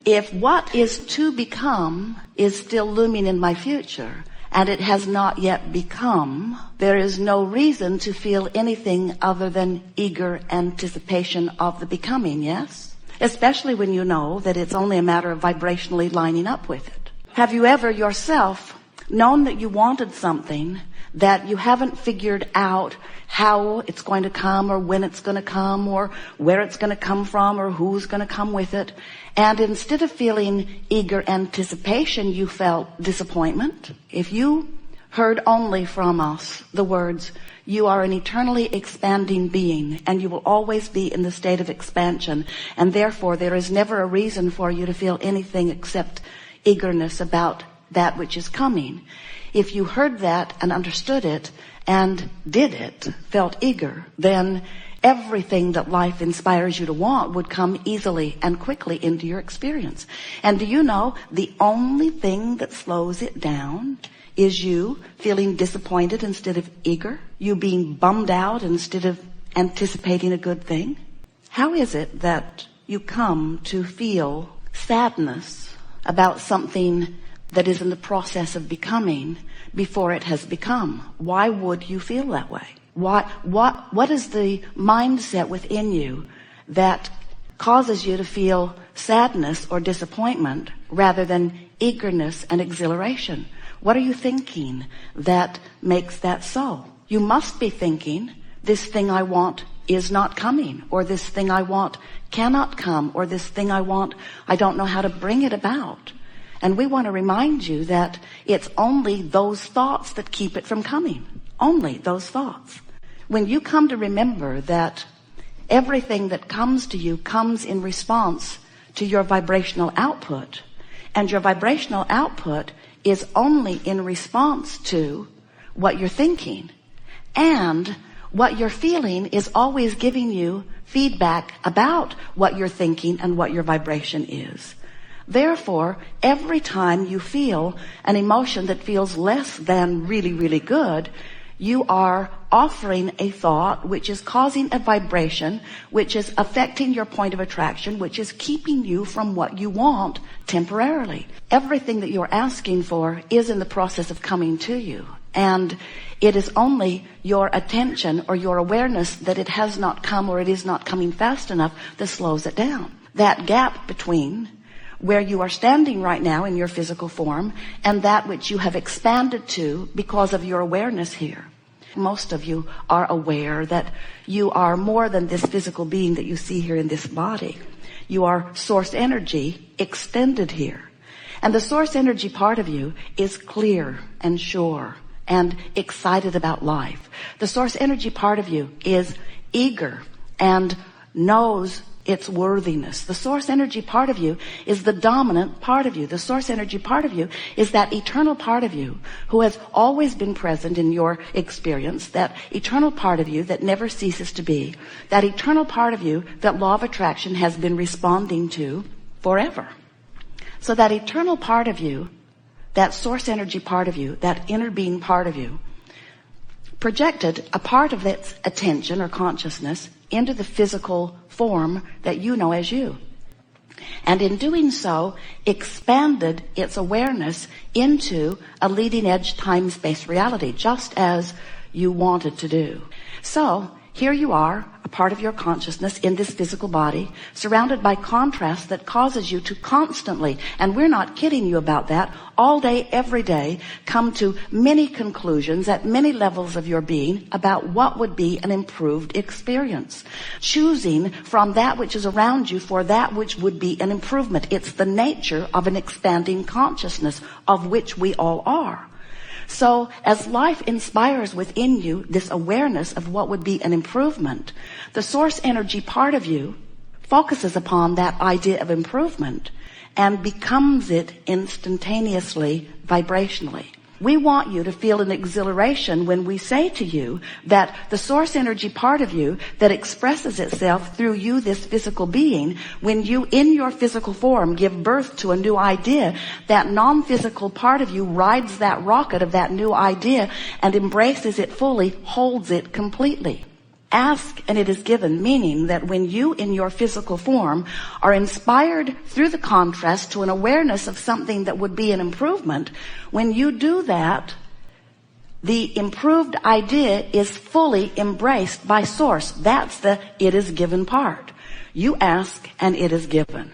If what is to become is still looming in my future, and it has not yet become, there is no reason to feel anything other than eager anticipation of the becoming, yes? Especially when you know that it's only a matter of vibrationally lining up with it. Have you ever yourself known that you wanted something that you haven't figured out how it's going to come, or when it's going to come, or where it's going to come from, or who's going to come with it? And instead of feeling eager anticipation, you felt disappointment. If you heard only from us the words, you are an eternally expanding being, and you will always be in the state of expansion, and therefore there is never a reason for you to feel anything except eagerness about that which is coming. If you heard that and understood it and did it, felt eager, then everything that life inspires you to want would come easily and quickly into your experience. And do you know, the only thing that slows it down is you feeling disappointed instead of eager, you being bummed out instead of anticipating a good thing. How is it that you come to feel sadness about something that is in the process of becoming before it has become? Why would you feel that way? What is the mindset within you that causes you to feel sadness or disappointment rather than eagerness and exhilaration? What are you thinking that makes that so? You must be thinking, this thing I want is not coming, or this thing I want cannot come, or this thing I want, I don't know how to bring it about. And we want to remind you that it's only those thoughts that keep it from coming. Only those thoughts. When you come to remember that everything that comes to you comes in response to your vibrational output, and your vibrational output is only in response to what you're thinking, and what you're feeling is always giving you feedback about what you're thinking and what your vibration is. Therefore, every time you feel an emotion that feels less than really, really good, you are offering a thought which is causing a vibration, which is affecting your point of attraction, which is keeping you from what you want temporarily. Everything that you're asking for is in the process of coming to you. And it is only your attention or your awareness that it has not come, or it is not coming fast enough, that slows it down. That gap between where you are standing right now in your physical form and that which you have expanded to because of your awareness here. Most of you are aware that you are more than this physical being that you see here in this body. You are source energy extended here. And the source energy part of you is clear and sure and excited about life. The source energy part of you is eager and knows its worthiness. The source energy part of you is the dominant part of you. The source energy part of you is that eternal part of you who has always been present in your experience, that eternal part of you that never ceases to be, that eternal part of you that law of attraction has been responding to forever. So that eternal part of you, that source energy part of you, that inner being part of you, projected a part of its attention or consciousness into the physical form that you know as you. And in doing so, expanded its awareness into a leading edge time-space reality, just as you wanted to do. So, here you are, a part of your consciousness in this physical body, surrounded by contrast that causes you to constantly, and we're not kidding you about that, all day, every day, come to many conclusions at many levels of your being about what would be an improved experience. Choosing from that which is around you for that which would be an improvement. It's the nature of an expanding consciousness, of which we all are. So as life inspires within you this awareness of what would be an improvement, the source energy part of you focuses upon that idea of improvement and becomes it instantaneously, vibrationally. We want you to feel an exhilaration when we say to you that the source energy part of you that expresses itself through you, this physical being, when you in your physical form give birth to a new idea, that non-physical part of you rides that rocket of that new idea and embraces it fully, holds it completely. Ask and it is given, meaning that when you in your physical form are inspired through the contrast to an awareness of something that would be an improvement, when you do that, the improved idea is fully embraced by source. That's the it is given part. You ask and it is given.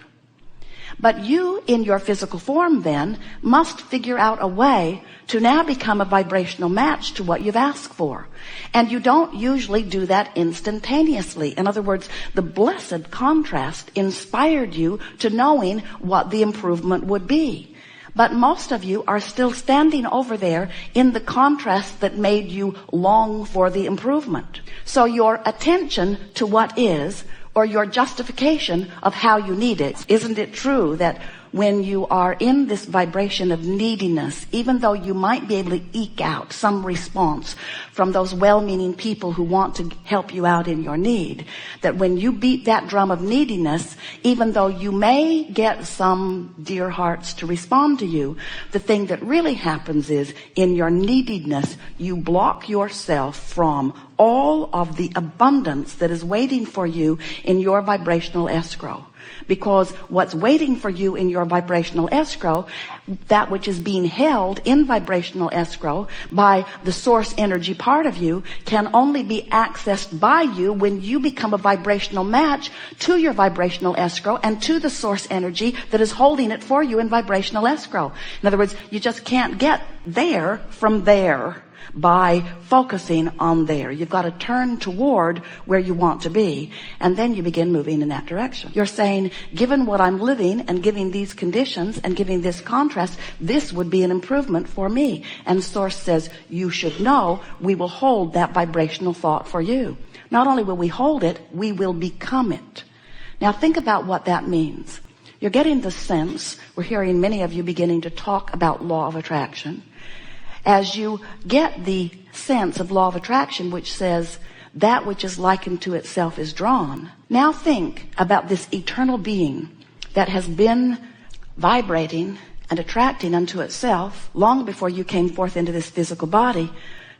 But you in your physical form then must figure out a way to now become a vibrational match to what you've asked for. And you don't usually do that instantaneously. In other words, the blessed contrast inspired you to knowing what the improvement would be. But most of you are still standing over there in the contrast that made you long for the improvement. So your attention to what is, or your justification of how you need it. Isn't it true that when you are in this vibration of neediness, even though you might be able to eke out some response from those well-meaning people who want to help you out in your need, that when you beat that drum of neediness, even though you may get some dear hearts to respond to you, the thing that really happens is in your neediness, you block yourself from all of the abundance that is waiting for you in your vibrational escrow. Because what's waiting for you in your vibrational escrow, that which is being held in vibrational escrow by the source energy part of you, can only be accessed by you when you become a vibrational match to your vibrational escrow and to the source energy that is holding it for you in vibrational escrow. In other words, you just can't get there from there by focusing on there. You've got to turn toward where you want to be, and then you begin moving in that direction. You're saying, given what I'm living and giving these conditions and giving this contrast, this would be an improvement for me. And Source says, you should know we will hold that vibrational thought for you. Not only will we hold it, we will become it. Now think about what that means. You're getting the sense, we're hearing many of you beginning to talk about law of attraction. As you get the sense of law of attraction, which says that which is likened to itself is drawn, now think about this eternal being that has been vibrating and attracting unto itself long before you came forth into this physical body.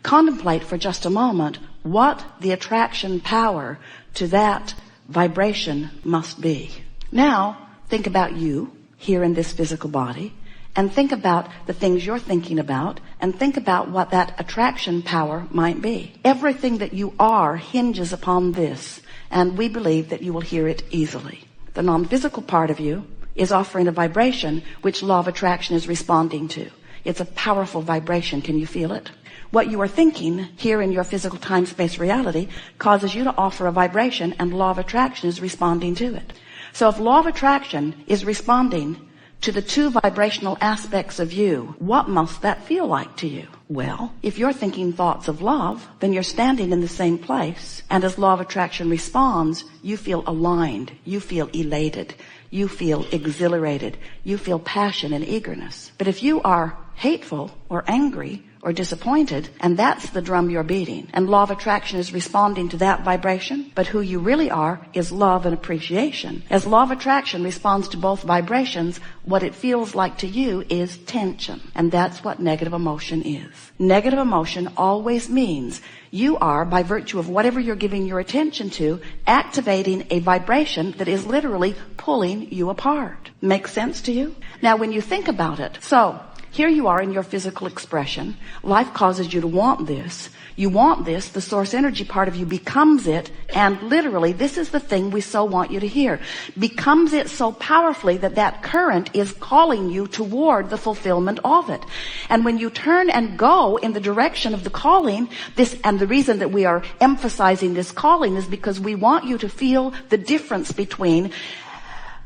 Contemplate for just a moment what the attraction power to that vibration must be. Now think about you here in this physical body, and think about the things you're thinking about, and think about what that attraction power might be. Everything that you are hinges upon this, and we believe that you will hear it easily. The non-physical part of you is offering a vibration which law of attraction is responding to. It's a powerful vibration. Can you feel it? What you are thinking here in your physical time-space reality causes you to offer a vibration, and law of attraction is responding to it. So if law of attraction is responding to the two vibrational aspects of you, what must that feel like to you? Well, if you're thinking thoughts of love, then you're standing in the same place. And as law of attraction responds, you feel aligned, you feel elated, you feel exhilarated, you feel passion and eagerness. But if you are hateful or angry or disappointed, and that's the drum you're beating, and law of attraction is responding to that vibration, but who you really are is love and appreciation. As law of attraction responds to both vibrations, what it feels like to you is tension, and that's what negative emotion is. Negative emotion always means you are, by virtue of whatever you're giving your attention to, activating a vibration that is literally pulling you apart. Makes sense to you? Now when you think about it, so here you are in your physical expression. Life causes you to want this. You want this. The source energy part of you becomes it. And literally, this is the thing we so want you to hear. Becomes it so powerfully that that current is calling you toward the fulfillment of it. And when you turn and go in the direction of the calling, and the reason that we are emphasizing this calling is because we want you to feel the difference between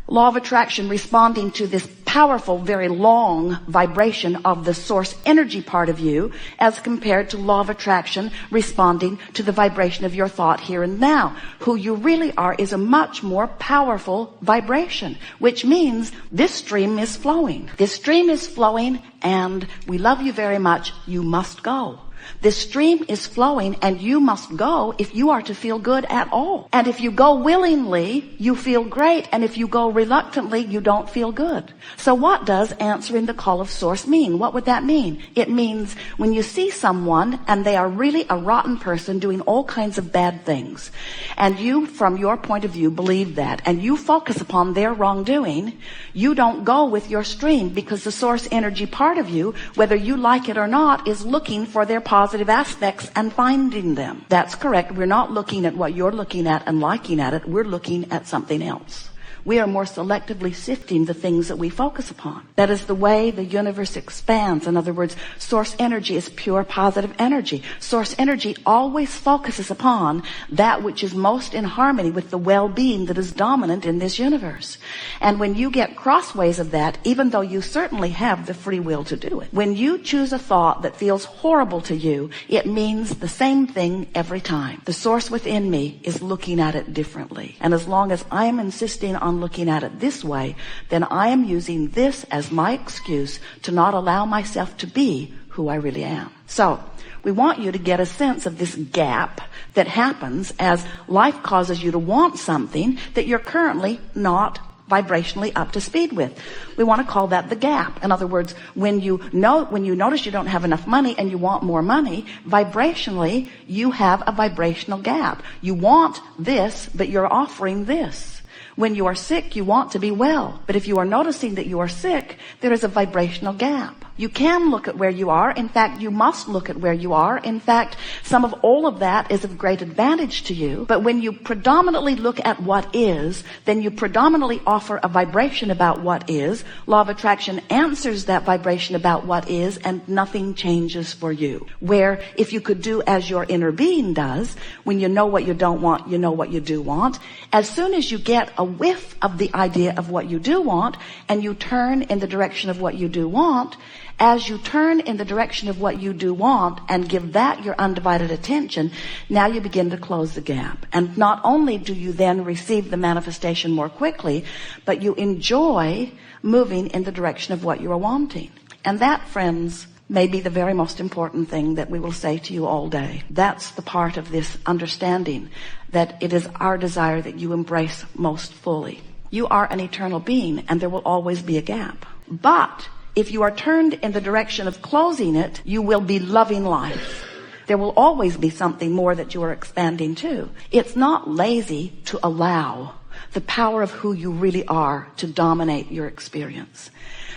law of attraction responding to this powerful, very long vibration of the source energy part of you, as compared to law of attraction responding to the vibration of your thought here and now. Who you really are is a much more powerful vibration, which means this stream is flowing. This stream is flowing, and we love you very much. You must go. This stream is flowing, and you must go if you are to feel good at all. And if you go willingly, you feel great. And if you go reluctantly, you don't feel good. So what does answering the call of source mean? What would that mean? It means when you see someone and they are really a rotten person doing all kinds of bad things, and you, from your point of view, believe that, and you focus upon their wrongdoing, you don't go with your stream, because the source energy part of you, whether you like it or not, is looking for their positive aspects and finding them. That's correct. We're not looking at what you're looking at and liking at it. We're looking at something else. We are more selectively sifting the things that we focus upon. That is the way the universe expands. In other words, source energy is pure positive energy. Source energy always focuses upon that which is most in harmony with the well-being that is dominant in this universe. And when you get crossways of that, even though you certainly have the free will to do it, when you choose a thought that feels horrible to you, it means the same thing every time. The source within me is looking at it differently. And as long as I am insisting on looking at it this way, then I am using this as my excuse to not allow myself to be who I really am. So we want you to get a sense of this gap that happens as life causes you to want something that you're currently not vibrationally up to speed with. We want to call that the gap. In other words, when you notice you don't have enough money and you want more money, vibrationally you have a vibrational gap. You want this, but you're offering this. When you are sick, you want to be well. But if you are noticing that you are sick, there is a vibrational gap. You can look at where you are. In fact, you must look at where you are. In fact, some of all of that is of great advantage to you. But when you predominantly look at what is, then you predominantly offer a vibration about what is. Law of attraction answers that vibration about what is, and nothing changes for you. Where if you could do as your inner being does, when you know what you don't want, you know what you do want. As soon as you get a whiff of the idea of what you do want, and you turn in the direction of what you do want, as you turn in the direction of what you do want and give that your undivided attention, now you begin to close the gap. And not only do you then receive the manifestation more quickly, but you enjoy moving in the direction of what you are wanting. And that, friends, may be the very most important thing that we will say to you all day. That's the part of this understanding, that it is our desire that you embrace most fully. You are an eternal being, and there will always be a gap. But if you are turned in the direction of closing it, you will be loving life. There will always be something more that you are expanding to. It's not lazy to allow the power of who you really are to dominate your experience.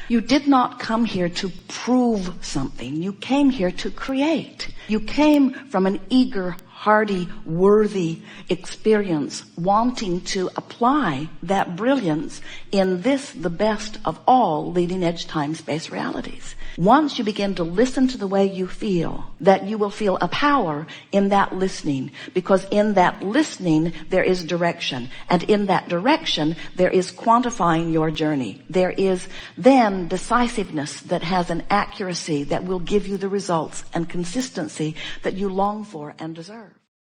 You did not come here to prove something. You came here to create. You came from an eager, hearty, worthy experience, wanting to apply that brilliance in this, the best of all leading edge time-space realities. Once you begin to listen to the way you feel, that you will feel a power in that listening, because in that listening there is direction, and in that direction there is quantifying your journey. There is then decisiveness that has an accuracy that will give you the results and consistency that you long for and deserve.